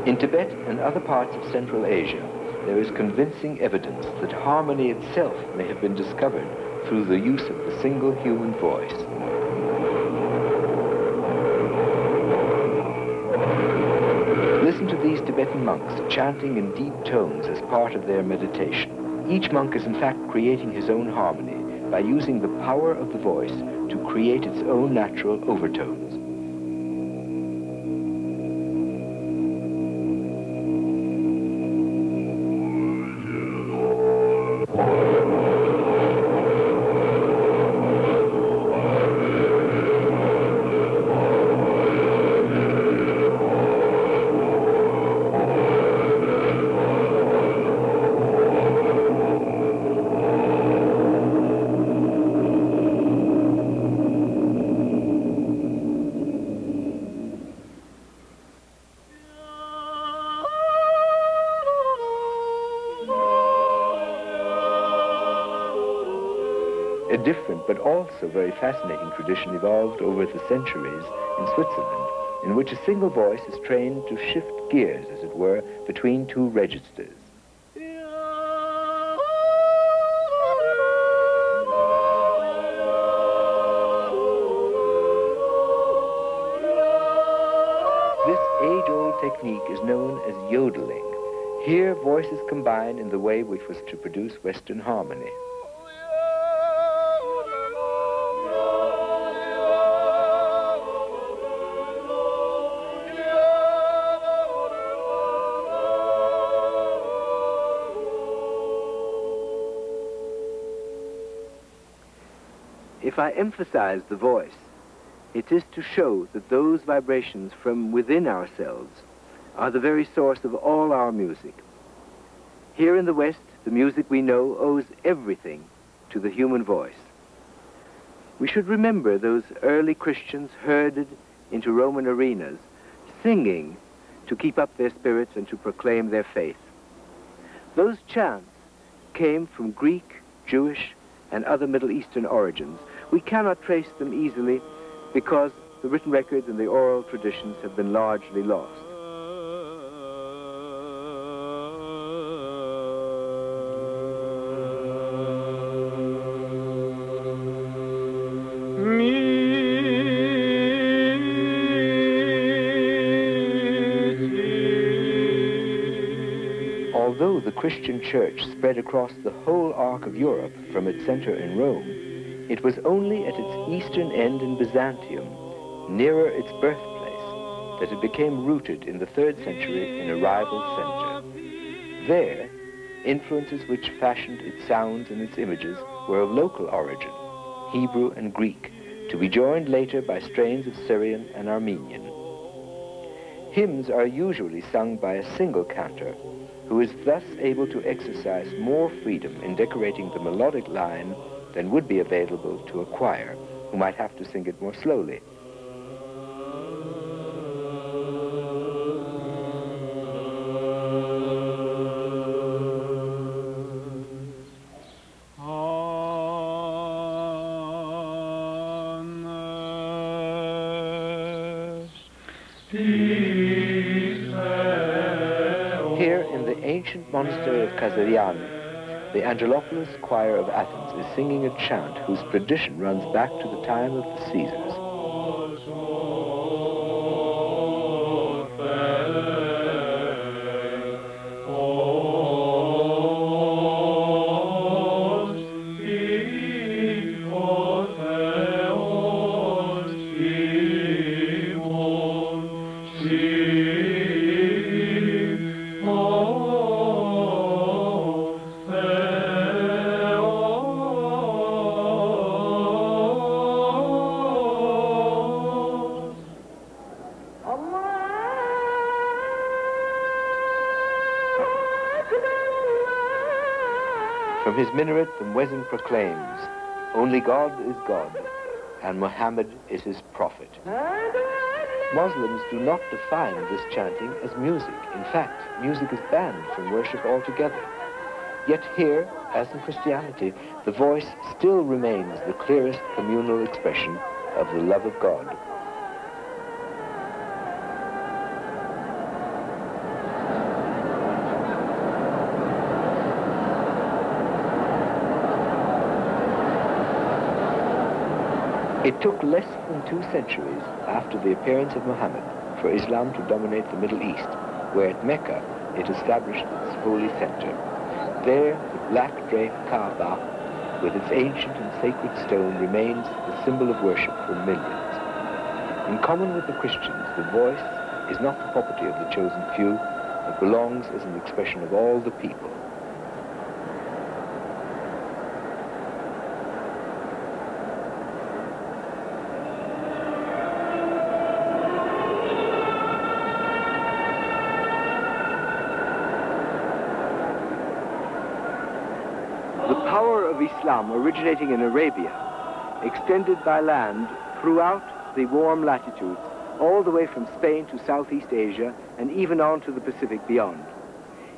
In Tibet and other parts of Central Asia, there is convincing evidence that harmony itself may have been discovered through the use of the single human voice. Listen to these Tibetan monks chanting in deep tones as part of their meditation. Each monk is in fact creating his own harmony by using the power of the voice to create its own natural overtones. A different but also very fascinating tradition evolved over the centuries in Switzerland, in which a single voice is trained to shift gears, as it were, between two registers. This age-old technique is known as yodeling. Here, voices combine in the way which was to produce Western harmony. If I emphasize the voice, it is to show that those vibrations from within ourselves are the very source of all our music. Here in the West, the music we know owes everything to the human voice. We should remember those early Christians herded into Roman arenas, singing to keep up their spirits and to proclaim their faith. Those chants came from Greek, Jewish, and other Middle Eastern origins. We cannot trace them easily because the written records and the oral traditions have been largely lost. Although the Christian church spread across the whole arc of Europe from its center in Rome, it was only at its eastern end in Byzantium, nearer its birthplace, that it became rooted in the 3rd century in a rival center. There, influences which fashioned its sounds and its images were of local origin, Hebrew and Greek, to be joined later by strains of Syrian and Armenian. Hymns are usually sung by a single cantor, who is thus able to exercise more freedom in decorating the melodic line than would be available to a choir, who might have to sing it more slowly. Here in the ancient monastery of Caseriani, the Angelopoulos choir of Athens is singing a chant whose tradition runs back to the time of the Caesars. From his minaret, the muezzin proclaims, "Only God is God, and Muhammad is his prophet." Muslims do not define this chanting as music. In fact, music is banned from worship altogether. Yet here, as in Christianity, the voice still remains the clearest communal expression of the love of God. took less than 2 centuries after the appearance of Muhammad for Islam to dominate the Middle East, where at Mecca it established its holy center. There, the black draped Kaaba, with its ancient and sacred stone, remains the symbol of worship for millions. In common with the Christians, the voice is not the property of the chosen few, but belongs as an expression of all the people. The power of Islam, originating in Arabia, extended by land throughout the warm latitudes, all the way from Spain to Southeast Asia, and even on to the Pacific beyond.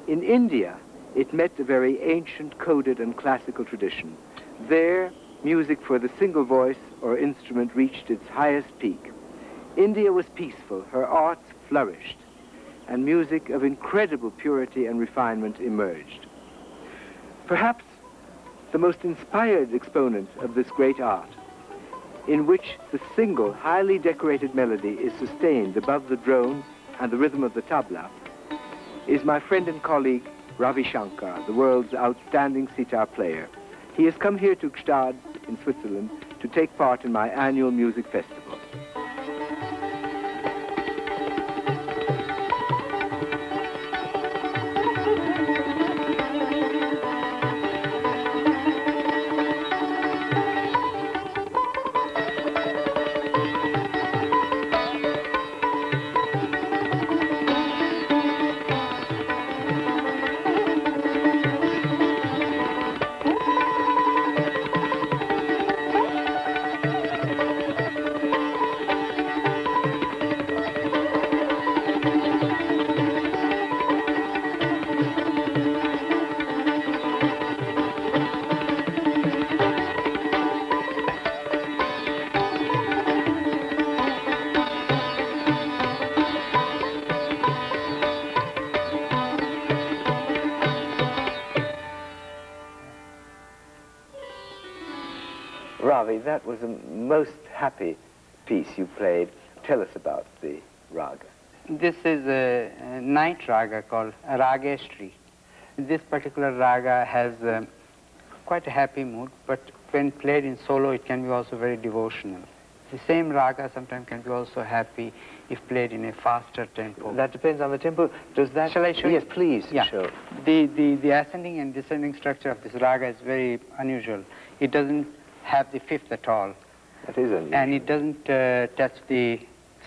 In India, it met a very ancient, coded, and classical tradition. There, music for the single voice or instrument reached its highest peak. India was peaceful, her arts flourished, and music of incredible purity and refinement emerged. Perhaps the most inspired exponent of this great art, in which the single, highly decorated melody is sustained above the drone and the rhythm of the tabla, is my friend and colleague Ravi Shankar, the world's outstanding sitar player. He has come here to Gstaad in Switzerland to take part in my annual music festival. Ravi, that was a most happy piece you played. Tell us about the raga. This is a night raga called Rageshri. This particular raga has quite a happy mood, but when played in solo, it can be also very devotional. The same raga sometimes can be also happy if played in a faster tempo. That depends on the tempo. Does that... Shall I show Yes, you? please, Yeah. show. The ascending and descending structure of this raga is very unusual. It doesn't have the fifth at all. That is unusual. And it doesn't touch the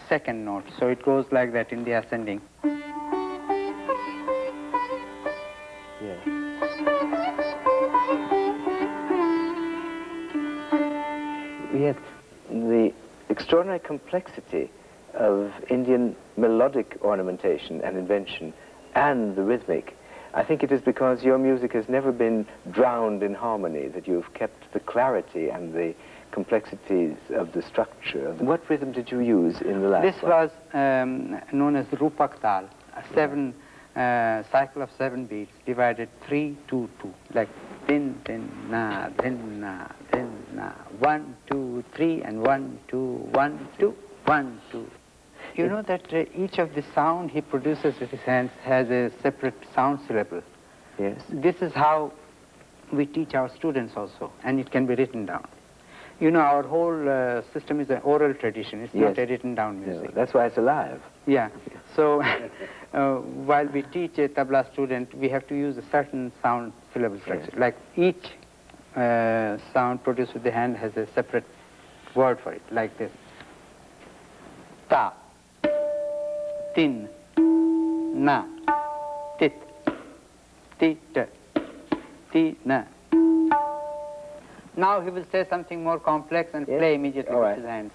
second note, so it goes like that in the ascending. Yeah. Yes, the extraordinary complexity of Indian melodic ornamentation and invention and the rhythmic. I think it is because your music has never been drowned in harmony, that you've kept the clarity and the complexities of the structure. What rhythm did you use in the last This one? was known as Rupak Tal, a cycle of 7 beats, divided 3, 2, 2, like din, din, na, din, na, din, na, 1, 2, 3, and 1, 2, 1, 2, 1, 2. You know that each of the sound he produces with his hands has a separate sound syllable. Yes. This is how we teach our students also, and it can be written down. You know, our whole system is an oral tradition. It's Yes. not a written down music. No, that's why it's alive. Yeah. So while we teach a tabla student, we have to use a certain sound syllable structure. Yes. Like each sound produced with the hand has a separate word for it, like this. Ta, tin, na, tit, tit, ti, na. Now he will say something more complex and play immediately with his hands.